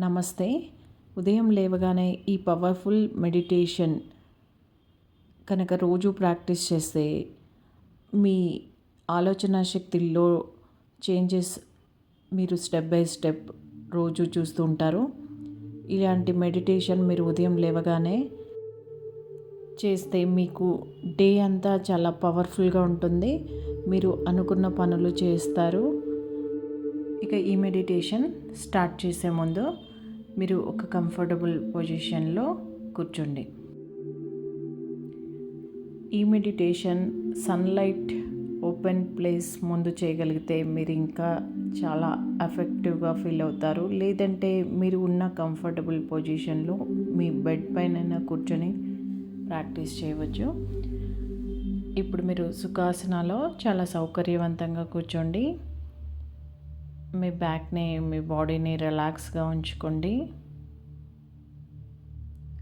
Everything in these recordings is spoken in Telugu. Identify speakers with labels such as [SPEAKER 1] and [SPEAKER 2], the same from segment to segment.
[SPEAKER 1] నమస్తే. ఉదయం లేవగానే ఈ పవర్ఫుల్ మెడిటేషన్ కనుక రోజు ప్రాక్టీస్ చేస్తే మీ ఆలోచన శక్తిలో చేంజెస్ మీరు స్టెప్ బై స్టెప్ రోజు చూస్తూ ఉంటారు. ఇలాంటి మెడిటేషన్ మీరు ఉదయం లేవగానే చేస్తే మీకు డే అంతా చాలా పవర్ఫుల్గా ఉంటుంది. మీరు అనుకున్న పనులు చేస్తారు. ఇక ఈ మెడిటేషన్ స్టార్ట్ చేసే ముందు మీరు ఒక కంఫర్టబుల్ పొజిషన్లో కూర్చోండి. ఈ మెడిటేషన్ సన్లైట్ ఓపెన్ ప్లేస్ ముందు చేయగలిగితే మీరు ఇంకా చాలా ఎఫెక్టివ్గా ఫీల్ అవుతారు. లేదంటే మీరు ఉన్న కంఫర్టబుల్ పొజిషన్లో మీ బెడ్ పైన కూర్చొని ప్రాక్టీస్ చేయవచ్చు. ఇప్పుడు మీరు సుఖాసనాలో చాలా సౌకర్యవంతంగా కూర్చోండి. మీ బ్యాక్ని, మీ బాడీని రిలాక్స్గా ఉంచుకోండి.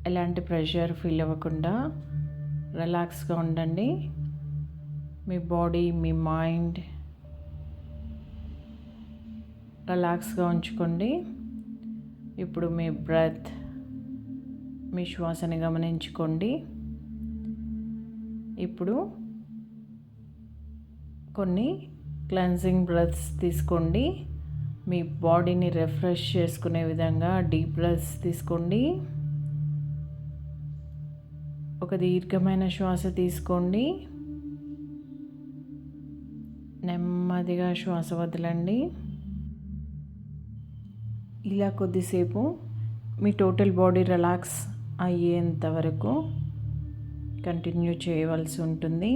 [SPEAKER 1] ఎలాంటి ప్రెషర్ ఫీల్ అవ్వకుండా రిలాక్స్గా ఉండండి. మీ బాడీ, మీ మైండ్ రిలాక్స్గా ఉంచుకోండి. ఇప్పుడు మీ బ్రెత్, మీ శ్వాసని గమనించుకోండి. ఇప్పుడు కొన్ని క్లెన్జింగ్ బ్రెత్స్ తీసుకోండి. మీ బాడీని రిఫ్రెష్ చేసుకునే విధంగా డీప్ బ్రెత్స్ తీసుకోండి. ఒక దీర్ఘమైన శ్వాస తీసుకోండి. నెమ్మదిగా శ్వాస వదలండి. ఇలా కొద్దిసేపు మీ టోటల్ బాడీ రిలాక్స్ అయ్యేంత వరకు కంటిన్యూ చేయవలసి ఉంటుంది.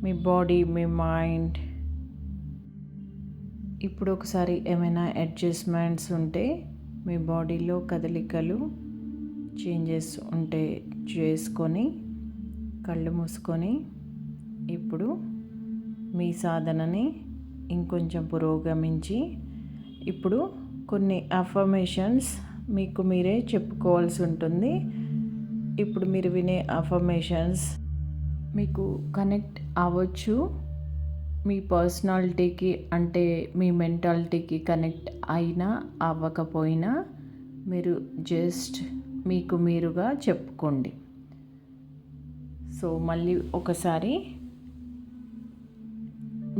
[SPEAKER 1] మీ బాడీ, మీ మైండ్ ఇప్పుడు ఒకసారి ఏమైనా అడ్జస్ట్మెంట్స్ ఉంటే, మీ బాడీలో కదలికలు చేంజెస్ ఉంటే చేసుకొని కళ్ళు మూసుకొని ఇప్పుడు మీ సాధనని ఇంకొంచెం పురోగమించి ఇప్పుడు కొన్ని అఫర్మేషన్స్ మీకు మీరే చెప్పుకోవాల్సి ఉంటుంది. ఇప్పుడు మీరు వినే అఫర్మేషన్స్ మీకు కనెక్ట్ అవ్వచ్చు. మీ పర్సనాలిటీకి అంటే మీ మెంటాలిటీకి కనెక్ట్ అయినా అవ్వకపోయినా మీరు జస్ట్ మీకు మీరుగా చెప్పుకోండి. సో మళ్ళీ ఒకసారి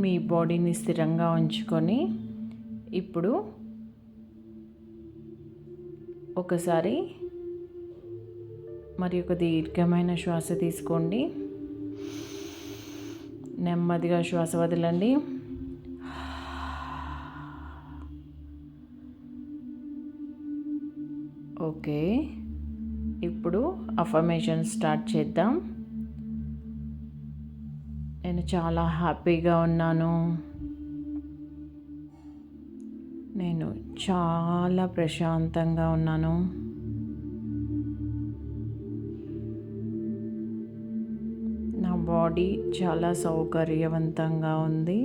[SPEAKER 1] మీ బాడీని స్థిరంగా ఉంచుకొని ఇప్పుడు ఒకసారి మరి ఒక దీర్ఘమైన శ్వాస తీసుకోండి. నెమ్మదిగా శ్వాస వదలండి. ఓకే, ఇప్పుడు అఫర్మేషన్ స్టార్ట్ చేద్దాం. నేను చాలా హ్యాపీగా ఉన్నాను. నేను చాలా ప్రశాంతంగా ఉన్నాను. నా బాడీ చాలా సౌకర్యవంతంగా ఉంది.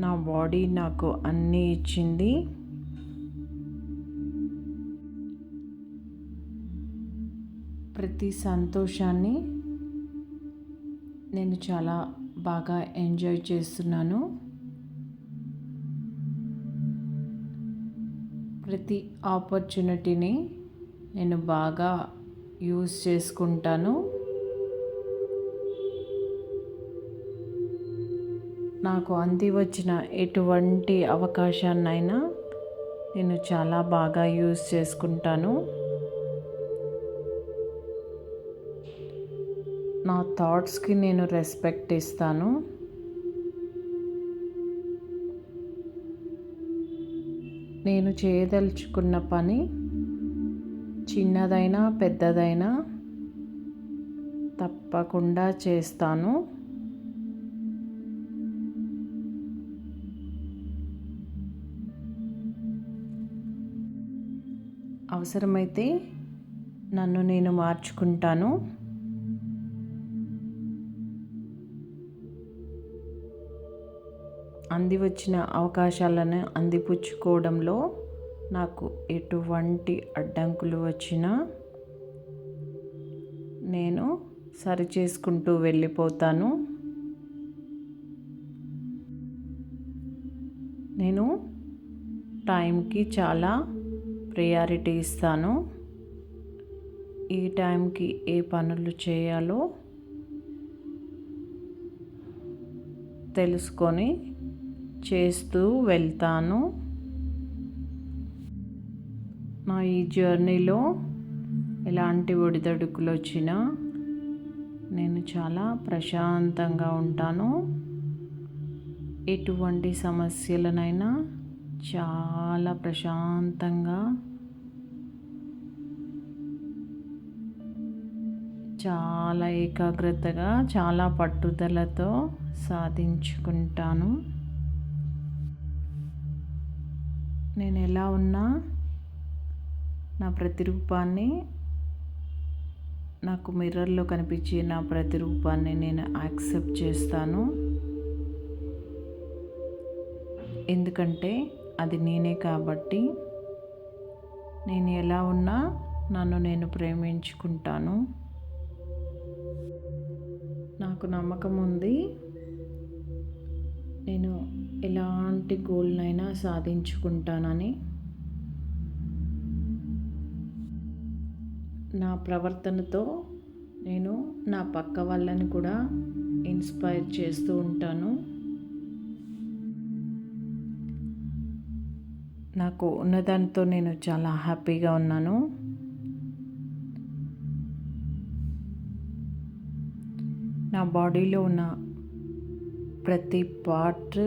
[SPEAKER 1] నా బాడీ నాకు అన్నీ ఇచ్చింది. ప్రతి సంతోషాన్ని నేను చాలా బాగా ఎంజాయ్ చేస్తున్నాను. ప్రతి ఆపర్చునిటీని నేను బాగా యూజ్ చేసుకుంటాను. నాకు అంది వచ్చిన ఎటువంటి అవకాశాన్నైనా నేను చాలా బాగా యూజ్ చేసుకుంటాను. నా థాట్స్కి నేను రెస్పెక్ట్ ఇస్తాను. నేను చేయదలుచుకున్న పని చిన్నదైనా పెద్దదైనా తప్పకుండా చేస్తాను. అవసరమైతే నన్ను నేను మార్చుకుంటాను. అంది వచ్చిన అవకాశాలను అందిపుచ్చుకోవడంలో నాకు ఎటువంటి అడ్డంకులు వచ్చినా నేను సరిచేసుకుంటూ వెళ్ళిపోతాను. నేను టైంకి చాలా ప్రయారిటీ ఇస్తాను. ఈ టైంకి ఏ పనులు చేయాలో తెలుసుకొని చేస్తూ వెళ్తాను. నా ఈ జర్నీలో ఎలాంటి ఒడిదొడుకులు వచ్చినా నేను చాలా ప్రశాంతంగా ఉంటాను. ఎటువంటి సమస్యలనైనా చాలా ప్రశాంతంగా, చాలా ఏకాగ్రతగా, చాలా పట్టుదలతో సాధించుకుంటాను. నేను ఎలా ఉన్నా నా ప్రతిరూపాన్ని, నాకు మిర్రర్లో కనిపించే నా ప్రతిరూపాన్ని నేను యాక్సెప్ట్ చేస్తాను. ఎందుకంటే అది నేనే కాబట్టి. నేను ఎలా ఉన్నా నన్ను నేను ప్రేమించుకుంటాను. నాకు నమ్మకం ఉంది, నేను ఎలాంటి గోల్నైనా సాధించుకుంటానని. నా ప్రవర్తనతో నేను నా పక్క వాళ్ళని కూడా ఇన్స్పైర్ చేస్తూ ఉంటాను. నాకు ఉన్నదానితో నేను చాలా హ్యాపీగా ఉన్నాను. నా బాడీలో ఉన్న ప్రతి పార్ట్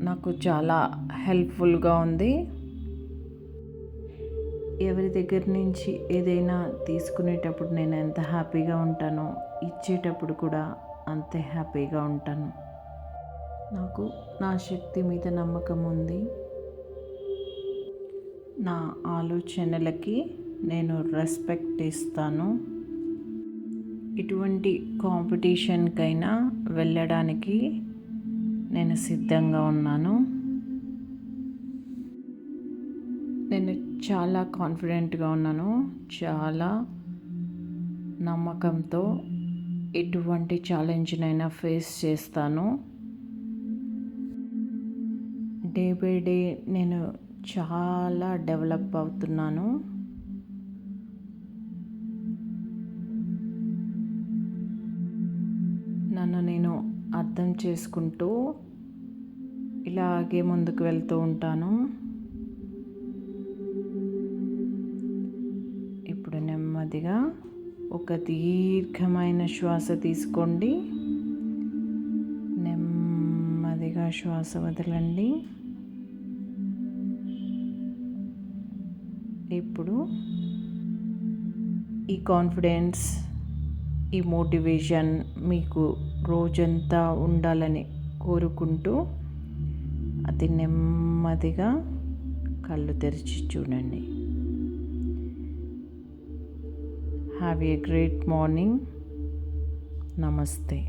[SPEAKER 1] నాకు చాలా హెల్ప్ఫుల్గా ఉంది. ఎవరి దగ్గర నుంచి ఏదైనా తీసుకునేటప్పుడు నేను ఎంత హ్యాపీగా ఉంటానో, ఇచ్చేటప్పుడు కూడా అంతే హ్యాపీగా ఉంటాను. నాకు నా శక్తి మీద నమ్మకం ఉంది. నా ఆలోచనలకి నేను రెస్పెక్ట్ ఇస్తాను. ఇటువంటి కాంపిటీషన్కైనా వెళ్ళడానికి నేను సిద్ధంగా ఉన్నాను. నేను చాలా కాన్ఫిడెంట్గా ఉన్నాను. చాలా నమ్మకంతో ఎటువంటి ఛాలెంజ్నైనా ఫేస్ చేస్తాను. డే బై డే నేను చాలా డెవలప్ అవుతున్నాను. నన్ను నేను అర్థం చేసుకుంటూ ఇలాగే ముందుకు వెళ్తూ ఉంటాను. ఇప్పుడు నెమ్మదిగా ఒక దీర్ఘమైన శ్వాస తీసుకోండి. నెమ్మదిగా శ్వాస వదలండి. ఇప్పుడు ఈ కాన్ఫిడెన్స్, ఈ మోటివేషన్ మీకు రోజంతా ఉండాలని కోరుకుంటూ అతి నెమ్మదిగా కళ్ళు తెరిచి చూడండి. Have a great morning. నమస్తే.